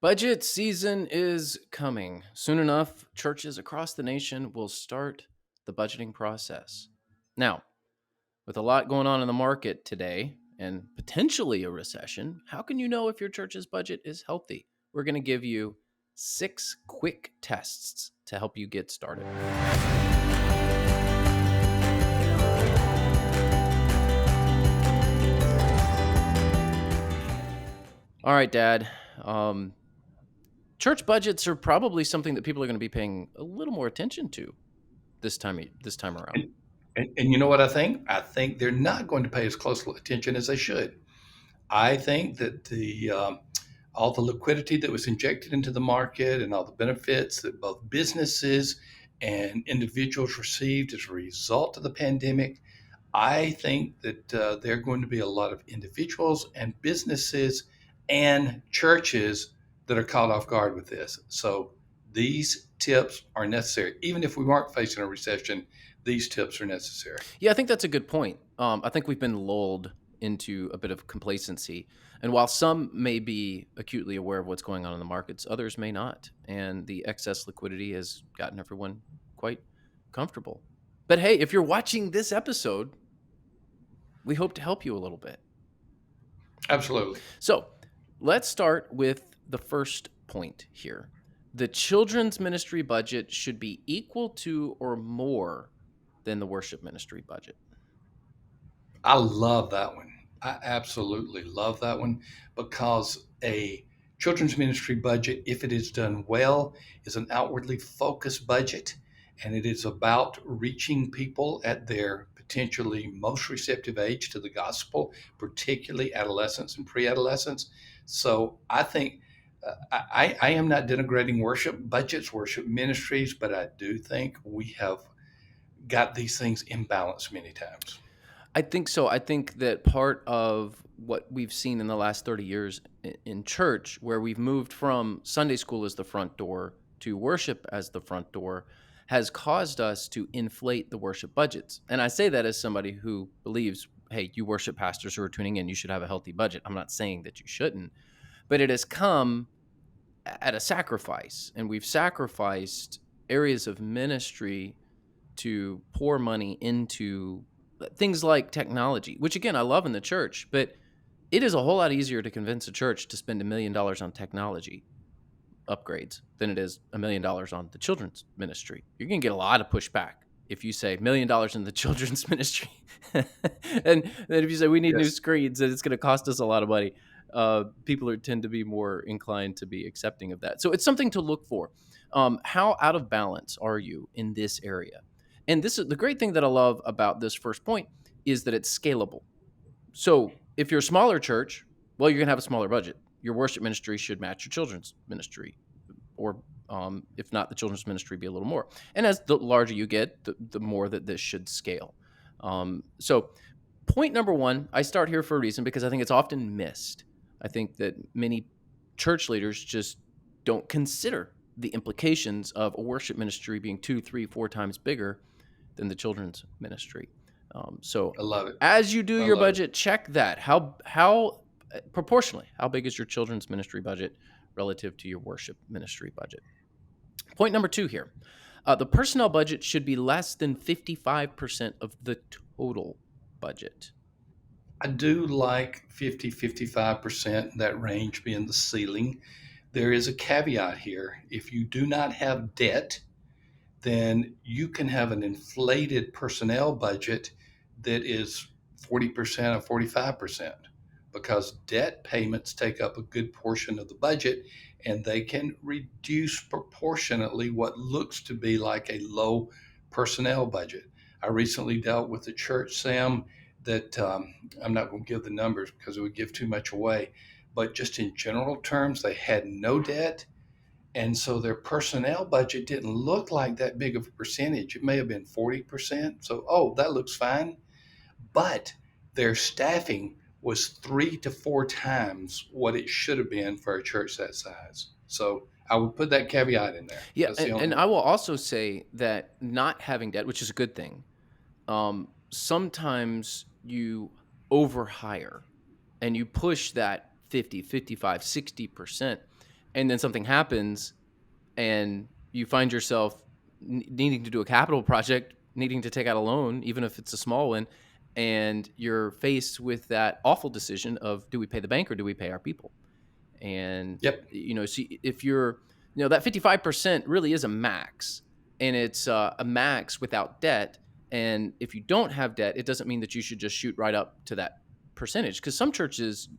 Budget season is coming. Soon enough, churches across the nation will start the budgeting process. Now, with a lot going on in the market today and potentially a recession, how can you know if your church's budget is healthy? We're going to give you 6 quick tests to help you get started. All right, Dad. Um, Church budgets are probably something that people are going to be paying a little more attention to this time around. And, and you know what I think? I think they're not going to pay as close attention as they should. I think that the all the liquidity that was injected into the market and all the benefits that both businesses and individuals received as a result of the pandemic, I think that there are going to be a lot of individuals and businesses and churches that are caught off guard with this. So these tips are necessary. Even if we weren't facing a recession, these tips are necessary. Yeah, I think that's a good point. I think we've been lulled into a bit of complacency. And while some may be acutely aware of what's going on in the markets, others may not. And the excess liquidity has gotten everyone quite comfortable. But hey, if you're watching this episode, we hope to help you a little bit. Absolutely. So let's start with the first point here. The children's ministry budget should be equal to or more than the worship ministry budget. I love that one. I absolutely love that one because a children's ministry budget, if it is done well, is an outwardly focused budget, and it is about reaching people at their potentially most receptive age to the gospel, particularly adolescents and pre-adolescents. So I think I am not denigrating worship budgets, worship ministries, but I do think we have got these things imbalanced many times. I think so. I think that part of what we've seen in the last 30 years in church, where we've moved from Sunday school as the front door to worship as the front door, has caused us to inflate the worship budgets. And I say that as somebody who believes, hey, you worship pastors who are tuning in, you should have a healthy budget. I'm not saying that you shouldn't, but it has come at a sacrifice, and we've sacrificed areas of ministry to pour money into things like technology, which again, I love in the church, but it is a whole lot easier to convince a church to spend $1 million on technology upgrades than it is $1 million on the children's ministry. You're going to get a lot of pushback if you say $1 million in the children's ministry. And then if you say we need new Yes. screens and it's going to cost us a lot of money, people tend to be more inclined to be accepting of that. So it's something to look for. How out of balance are you in this area? And this is the great thing that I love about this first point is that it's scalable. So if you're a smaller church, well, you're going to have a smaller budget. Your worship ministry should match your children's ministry, or if not, the children's ministry be a little more. And as the larger you get, the more that this should scale. So point number one, I start here for a reason because I think it's often missed. I think that many church leaders just don't consider the implications of a worship ministry being 2, 3, 4 times bigger than the children's ministry. So I love it. as you do I your love it. budget, check that. How proportionally, how big is your children's ministry budget relative to your worship ministry budget? Point number 2 here. The personnel budget should be less than 55% of the total budget. I do like 50-55%, that range being the ceiling. There is a caveat here. If you do not have debt, then you can have an inflated personnel budget that is 40% or 45% because debt payments take up a good portion of the budget and they can reduce proportionately what looks to be like a low personnel budget. I recently dealt with a church, Sam, that I'm not going to give the numbers because it would give too much away, but just in general terms, they had no debt, and so their personnel budget didn't look like that big of a percentage. It may have been 40%. So, oh, that looks fine. But their staffing was 3 to 4 times what it should have been for a church that size. So I would put that caveat in there. Yeah, That's the and only I one. will also say that not having debt, which is a good thing, sometimes you overhire and you push that 50, 55, 60%. and then something happens and you find yourself needing to do a capital project, needing to take out a loan, even if it's a small one, and you're faced with that awful decision of, do we pay the bank or do we pay our people? And Yep. see, if you're, that 55% really is a max, and it's a max without debt. And if you don't have debt, it doesn't mean that you should just shoot right up to that percentage, because some churches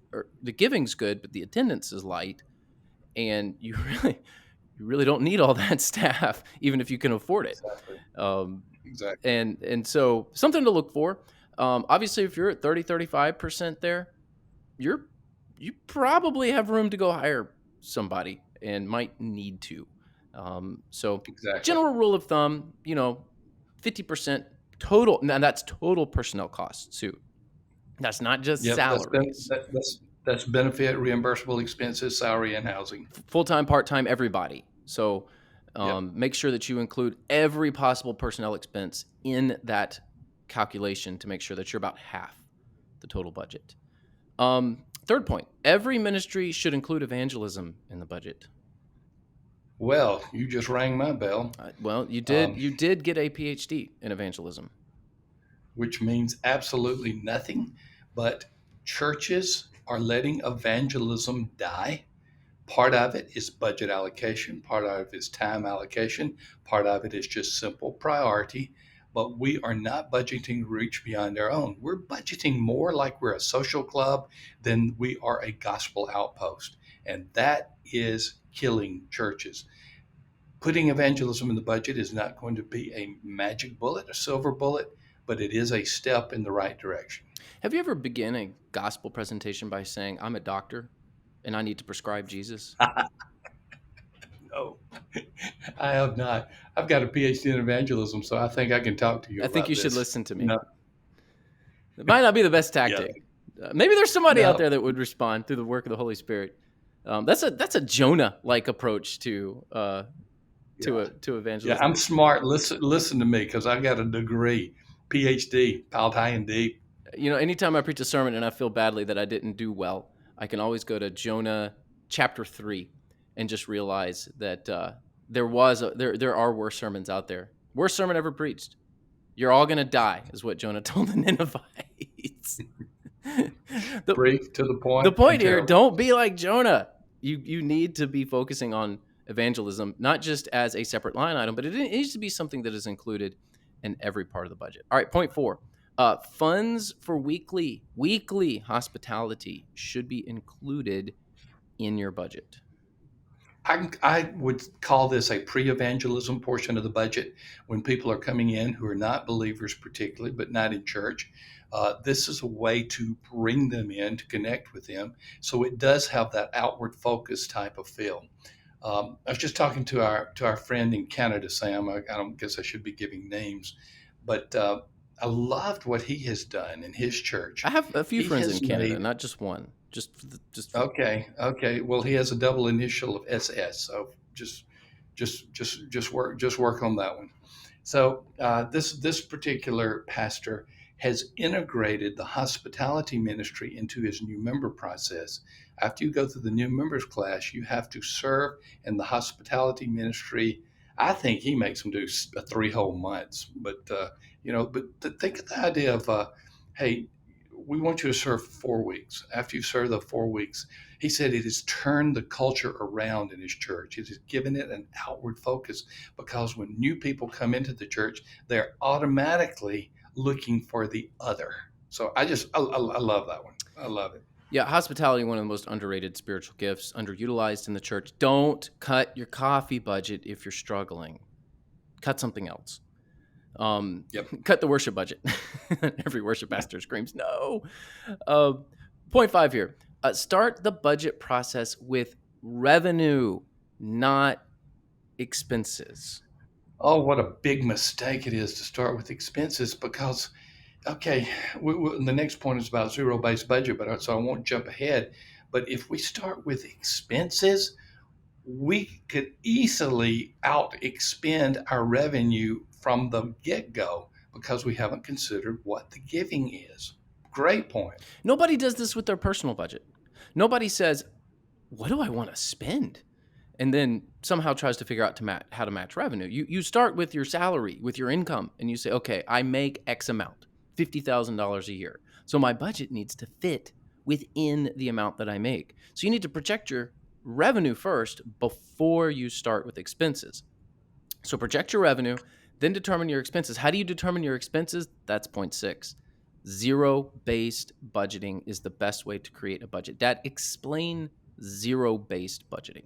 the giving's good, but the attendance is light, and you really don't need all that staff, even if you can afford it. Exactly. Um, Exactly. and so something to look for. Obviously, if you're at 30-35% there, you probably have room to go hire somebody and might need to. So Exactly. general rule of thumb, 50% total. Now that's total personnel costs too. That's not just Yep. salaries. That's benefit, reimbursable expenses, salary, and housing. Full-time, part-time, everybody. So Yep. make sure that you include every possible personnel expense in that calculation to make sure that you're about half the total budget. Third point, every ministry should include evangelism in the budget. Well, you just rang my bell, Well, you um, did get a PhD in evangelism. which means absolutely nothing. But churches are letting evangelism die. Part of it is budget allocation, part of it is time allocation, part of it is just simple priority. But we are not budgeting to reach beyond our own. We're budgeting more like we're a social club than we are a gospel outpost. And that is killing churches. Putting evangelism in the budget is not going to be a magic bullet, a silver bullet, but it is a step in the right direction. Have you ever begun a gospel presentation by saying, I'm a doctor and I need to prescribe Jesus? No, I have not. I've got a PhD in evangelism, so I think I can talk to you I think about you should this. listen to me. No, It might not be the best yeah, tactic. Maybe there's somebody out no, there that would respond through the work of the Holy Spirit. That's a Jonah-like approach to yeah, yeah. evangelism. I'm smart. Listen to me, because I got a degree, PhD, piled high and deep. Anytime I preach a sermon and I feel badly that I didn't do well, I can always go to Jonah chapter 3 and just realize that there are worse sermons out there. Worst sermon ever preached. You're all going to die, is what Jonah told the Ninevites. Brief, to the point. The point and here, terrible. don't be like Jonah. You need to be focusing on evangelism, not just as a separate line item, but it needs to be something that is included in every part of the budget. All right, point 4. Funds for weekly hospitality should be included in your budget. I would call this a pre-evangelism portion of the budget, when people are coming in who are not believers, particularly, but not in church. This is a way to bring them in, to connect with them, so it does have that outward focus type of feel. I was just talking to our friend in Canada, Sam. I don't guess I should be giving names, but I loved what he has done in his church. I have a few He friends in has Canada, made not just one. Just Okay. Well, he has a double initial of SS, so just work on that one. So this particular pastor has integrated the hospitality ministry into his new member process. After you go through the new members class, you have to serve in the hospitality ministry. I think he makes them do 3 whole months, but think of the idea of, hey, we want you to serve 4 weeks. After you serve the 4 weeks, he said it has turned the culture around in his church. It has given it an outward focus, because when new people come into the church, they're automatically looking for the other. So I love that one. I love it. Yeah, hospitality, one of the most underrated spiritual gifts, underutilized in the church. Don't cut your coffee budget if you're struggling. Cut something else. Yep. Cut the worship budget. Every worship pastor screams, no. Point 5 here. Start the budget process with revenue, not expenses. Oh, what a big mistake it is to start with expenses, because, okay, the next point is about zero-based budget, but so I won't jump ahead. But if we start with expenses, we could easily out expend our revenue from the get-go, because we haven't considered what the giving is. Great point. Nobody does this with their personal budget. Nobody says, what do I want to spend? and then somehow tries to figure out how to match revenue. You start with your salary, with your income, and you say, okay, I make X amount, $50,000 a year. So my budget needs to fit within the amount that I make. So you need to project your revenue first before you start with expenses. So project your revenue, then determine your expenses. How do you determine your expenses? That's point 6. Zero-based budgeting is the best way to create a budget. Dad, explain zero-based budgeting.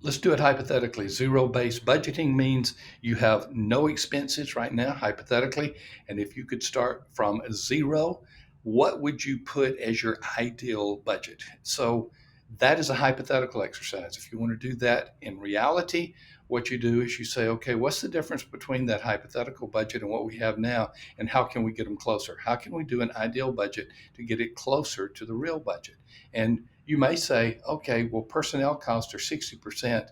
Let's do it hypothetically. Zero-based budgeting means you have no expenses right now, hypothetically. And if you could start from zero, what would you put as your ideal budget? So that is a hypothetical exercise. If you want to do that in reality, what you do is you say, okay, what's the difference between that hypothetical budget and what we have now? And how can we get them closer? How can we do an ideal budget to get it closer to the real budget? And you may say, okay, well, personnel costs are 60%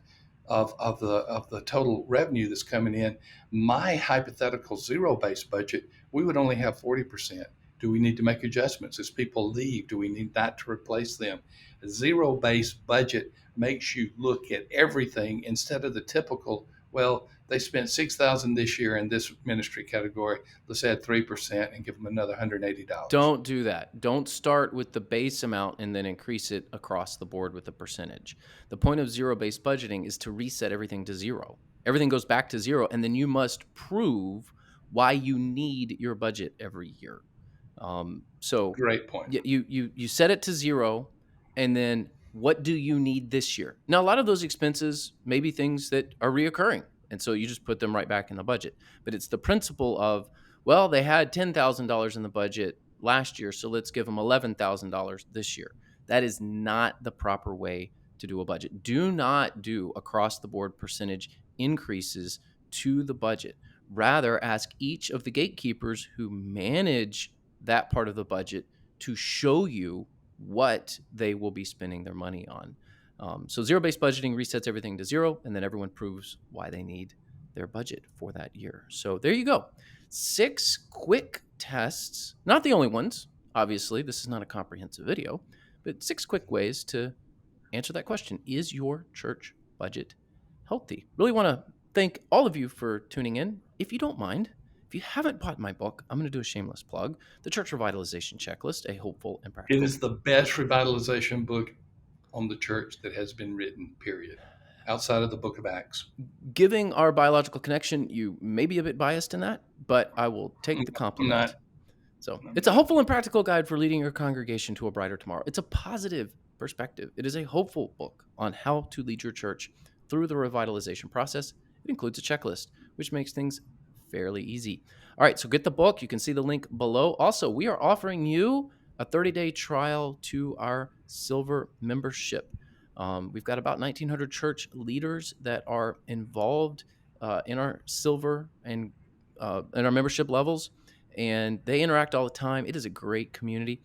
of the total revenue that's coming in. My hypothetical zero-based budget, we would only have 40%. Do we need to make adjustments as people leave? Do we need not to replace them? A zero-based budget makes you look at everything instead of the typical, well, they spent $6,000 this year in this ministry category. Let's add 3% and give them another $180. Don't do that. Don't start with the base amount and then increase it across the board with a percentage. The point of zero-based budgeting is to reset everything to zero. Everything goes back to zero, and then you must prove why you need your budget every year. So Great point. you set it to zero, and then what do you need this year? Now, a lot of those expenses may be things that are reoccurring, and so you just put them right back in the budget. But it's the principle of, well, they had $10,000 in the budget last year, so let's give them $11,000 this year. That is not the proper way to do a budget. Do not do across the board percentage increases to the budget. Rather, ask each of the gatekeepers who manage that part of the budget to show you what they will be spending their money on. So zero-based budgeting resets everything to zero, and then everyone proves why they need their budget for that year. So there you go. 6 quick tests, not the only ones. Obviously, this is not a comprehensive video, but 6 quick ways to answer that question. Is your church budget healthy? Really want to thank all of you for tuning in. If you don't mind, if you haven't bought my book, I'm going to do a shameless plug, The Church Revitalization Checklist, a hopeful and practical. It is the best revitalization book on the church that has been written, period, outside of the book of Acts. Giving our biological connection, you may be a bit biased in that, but I will take the compliment. So it's a hopeful and practical guide for leading your congregation to a brighter tomorrow. It's a positive perspective. It is a hopeful book on how to lead your church through the revitalization process. It includes a checklist, which makes things fairly easy. All right, so get the book. You can see the link below. Also, we are offering you a 30-day trial to our silver membership. We've got about 1,900 church leaders that are involved in our silver and in our membership levels, and they interact all the time. It is a great community.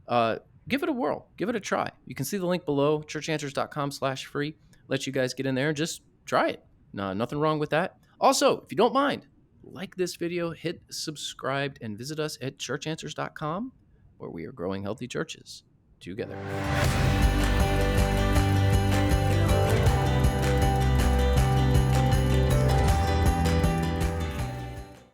Give it a whirl. Give it a try. You can see the link below, churchanswers.com/free. Let you guys get in there and just try it. No, nothing wrong with that. Also, if you don't mind, like this video, hit subscribe, and visit us at churchanswers.com, where we are growing healthy churches together.